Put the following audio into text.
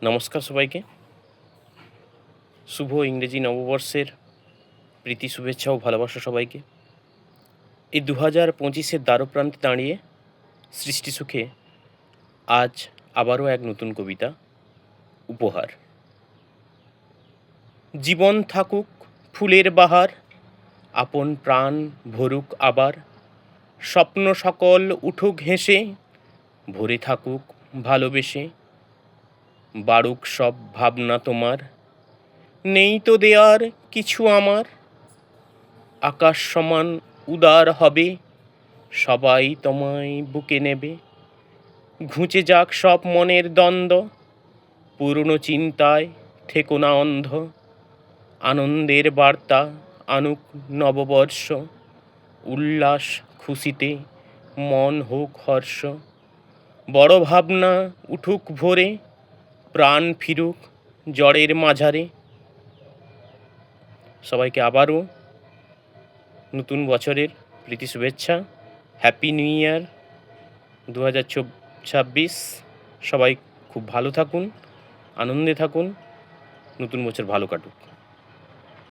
নমস্কার সবাইকে। শুভ ইংরেজি নববর্ষের প্রীতি শুভেচ্ছা ও ভালোবাসা সবাইকে। এই 2025-এর দ্বারপ্রান্তে দাঁড়িয়ে সৃষ্টি সুখে আজ আবারও এক নতুন কবিতা উপহার। জীবন থাকুক ফুলের বাহার, আপন প্রাণ ভরুক আবার, স্বপ্ন সকল উঠুক হেসে, ভরে থাকুক ভালোবেসে, বাড়ুক সব ভাবনা তোমার, নেই তো দেয়ার কিছু আমার, আকাশ সমান উদার হবে, সবাই তোমায় বুকে নেবে, ঘুচে যাক সব মনের দ্বন্দ্ব, পুরনো চিন্তায় থেকো না অন্ধ, আনন্দের বার্তা আনুক নববর্ষ, উল্লাস খুশিতে মন হোক হর্ষ, বড় ভাবনা উঠুক ভোরে, প্রাণ ফিরুক জ্বরের মাঝারে। সবাইকে আবারও নতুন বছরের প্রীতি শুভেচ্ছা। Happy new year 2026। সবাই খুব ভালো থাকুন, আনন্দে থাকুন, নতুন বছর ভালো কাটুক।